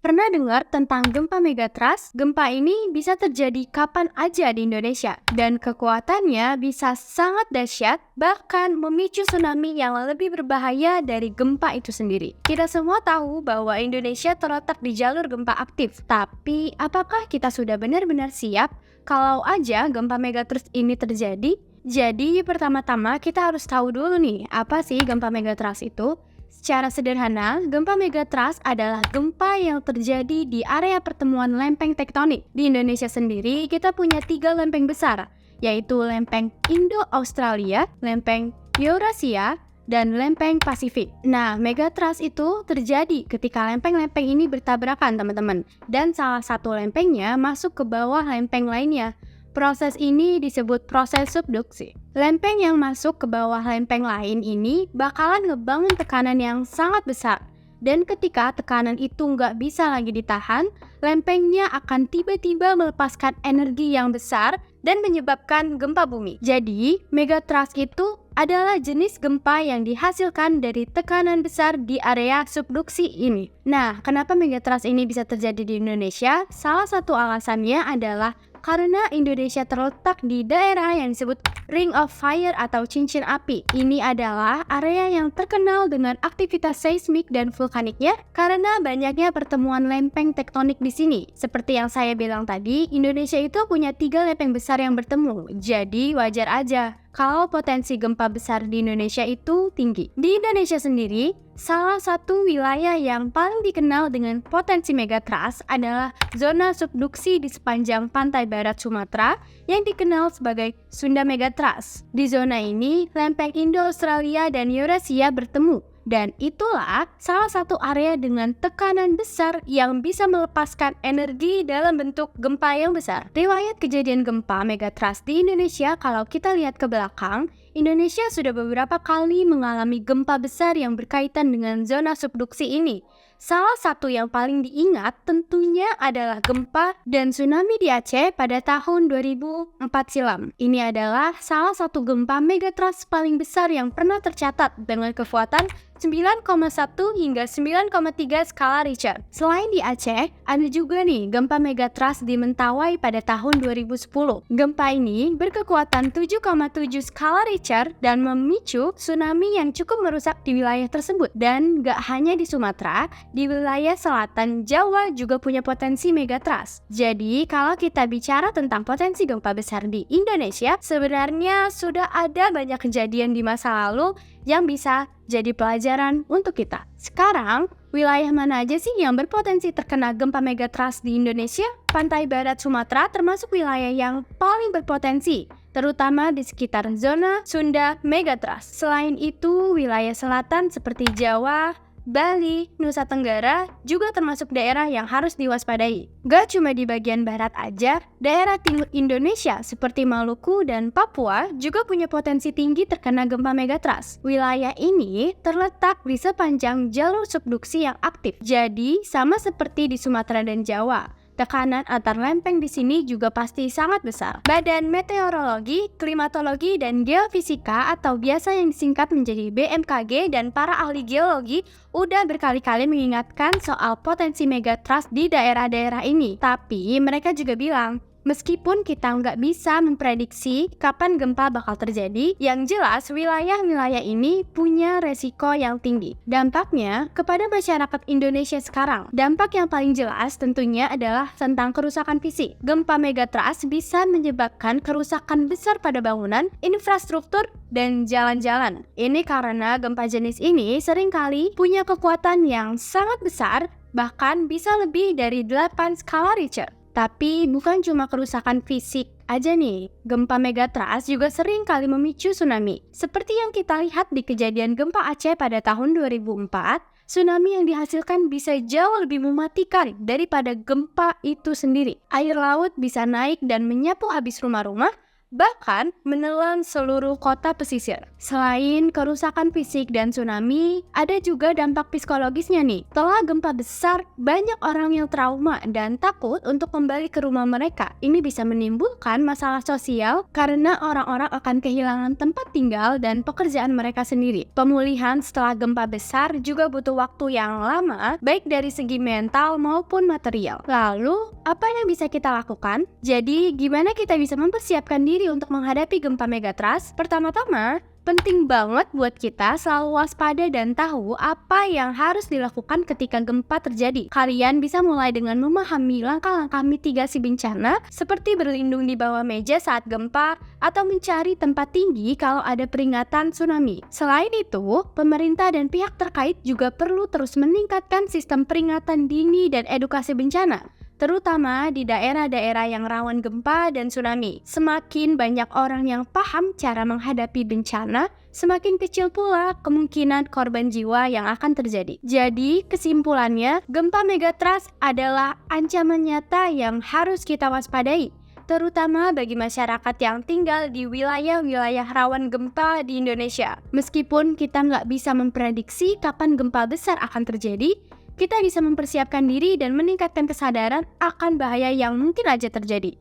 Pernah dengar tentang gempa megatrust? Gempa ini bisa terjadi kapan aja di Indonesia dan kekuatannya bisa sangat dahsyat, bahkan memicu tsunami yang lebih berbahaya dari gempa itu sendiri. Kita semua tahu bahwa Indonesia terletak di jalur gempa aktif, tapi apakah kita sudah benar-benar siap kalau aja gempa megatrust ini terjadi? Jadi pertama-tama kita harus tahu dulu nih, apa sih gempa megatrust itu? Secara sederhana, gempa megatrust adalah gempa yang terjadi di area pertemuan lempeng tektonik. Di Indonesia sendiri, kita punya 3 lempeng besar, yaitu lempeng Indo-Australia, lempeng Eurasia, dan lempeng Pasifik. Nah, megatrust itu terjadi ketika lempeng-lempeng ini bertabrakan, teman-teman. Dan salah satu lempengnya masuk ke bawah lempeng lainnya. Proses ini disebut proses subduksi. Lempeng yang masuk ke bawah lempeng lain ini bakalan ngebangun tekanan yang sangat besar. Dan ketika tekanan itu nggak bisa lagi ditahan, lempengnya akan tiba-tiba melepaskan energi yang besar dan menyebabkan gempa bumi. Jadi, megatrust itu adalah jenis gempa yang dihasilkan dari tekanan besar di area subduksi ini. Nah, kenapa megatrust ini bisa terjadi di Indonesia? Salah satu alasannya adalah karena Indonesia terletak di daerah yang disebut Ring of Fire atau cincin api. Ini adalah area yang terkenal dengan aktivitas seismik dan vulkaniknya karena banyaknya pertemuan lempeng tektonik di sini. Seperti yang saya bilang tadi, Indonesia itu punya 3 lempeng besar yang bertemu. Jadi wajar aja kalau potensi gempa besar di Indonesia itu tinggi. Di Indonesia sendiri, salah satu wilayah yang paling dikenal dengan potensi megatrust adalah zona subduksi di sepanjang pantai barat Sumatera yang dikenal sebagai Sunda Megatrust. Di zona ini, lempeng Indo-Australia dan Eurasia bertemu. Dan itulah salah satu area dengan tekanan besar yang bisa melepaskan energi dalam bentuk gempa yang besar. Riwayat kejadian gempa megatrust di Indonesia, kalau kita lihat ke belakang, Indonesia sudah beberapa kali mengalami gempa besar yang berkaitan dengan zona subduksi ini. Salah satu yang paling diingat tentunya adalah gempa dan tsunami di Aceh pada tahun 2004 silam. Ini adalah salah satu gempa megatrust paling besar yang pernah tercatat dengan kekuatan 9,1 hingga 9,3 skala Richter. Selain di Aceh, ada juga nih gempa megatrust di Mentawai pada tahun 2010. Gempa ini berkekuatan 7,7 skala Richter dan memicu tsunami yang cukup merusak di wilayah tersebut. Dan gak hanya di Sumatera, di wilayah selatan Jawa juga punya potensi megatrust. Jadi, kalau kita bicara tentang potensi gempa besar di Indonesia, sebenarnya sudah ada banyak kejadian di masa lalu yang bisa jadi pelajaran untuk kita. Sekarang, wilayah mana aja sih yang berpotensi terkena gempa megatrust di Indonesia? Pantai barat Sumatera termasuk wilayah yang paling berpotensi, terutama di sekitar zona Sunda Megatrust. Selain itu, wilayah selatan seperti Jawa, Bali, Nusa Tenggara juga termasuk daerah yang harus diwaspadai. Gak cuma di bagian barat aja, daerah timur Indonesia seperti Maluku dan Papua juga punya potensi tinggi terkena gempa megatrust. Wilayah ini terletak di sepanjang jalur subduksi yang aktif. Jadi, sama seperti di Sumatera dan Jawa, tekanan antar lempeng di sini juga pasti sangat besar. Badan Meteorologi, Klimatologi, dan Geofisika atau biasa yang disingkat menjadi BMKG dan para ahli geologi udah berkali-kali mengingatkan soal potensi megatrust di daerah-daerah ini. Tapi mereka juga bilang, meskipun kita nggak bisa memprediksi kapan gempa bakal terjadi, yang jelas wilayah-wilayah ini punya resiko yang tinggi. Dampaknya kepada masyarakat Indonesia sekarang, dampak yang paling jelas tentunya adalah tentang kerusakan fisik. Gempa megatrust bisa menyebabkan kerusakan besar pada bangunan, infrastruktur, dan jalan-jalan. Ini karena gempa jenis ini seringkali punya kekuatan yang sangat besar, bahkan bisa lebih dari 8 skala Richter. Tapi bukan cuma kerusakan fisik aja nih, gempa megatrust juga sering kali memicu tsunami. Seperti yang kita lihat di kejadian gempa Aceh pada tahun 2004, tsunami yang dihasilkan bisa jauh lebih mematikan daripada gempa itu sendiri. Air laut bisa naik dan menyapu habis rumah-rumah, bahkan menelan seluruh kota pesisir. Selain kerusakan fisik dan tsunami, ada juga dampak psikologisnya nih. Setelah gempa besar, banyak orang yang trauma dan takut untuk kembali ke rumah mereka. Ini bisa menimbulkan masalah sosial karena orang-orang akan kehilangan tempat tinggal dan pekerjaan mereka sendiri. Pemulihan setelah gempa besar juga butuh waktu yang lama, baik dari segi mental maupun material. Lalu, apa yang bisa kita lakukan? Jadi, gimana kita bisa mempersiapkan diri untuk menghadapi gempa megatrust? Pertama-tama, penting banget buat kita selalu waspada dan tahu apa yang harus dilakukan ketika gempa terjadi. Kalian bisa mulai dengan memahami langkah-langkah mitigasi bencana seperti berlindung di bawah meja saat gempa atau mencari tempat tinggi kalau ada peringatan tsunami. Selain itu, pemerintah dan pihak terkait juga perlu terus meningkatkan sistem peringatan dini dan edukasi bencana, terutama di daerah-daerah yang rawan gempa dan tsunami. Semakin banyak orang yang paham cara menghadapi bencana, semakin kecil pula kemungkinan korban jiwa yang akan terjadi. Jadi, kesimpulannya, gempa megatrust adalah ancaman nyata yang harus kita waspadai, terutama bagi masyarakat yang tinggal di wilayah-wilayah rawan gempa di Indonesia. Meskipun kita nggak bisa memprediksi kapan gempa besar akan terjadi, kita bisa mempersiapkan diri dan meningkatkan kesadaran akan bahaya yang mungkin aja terjadi.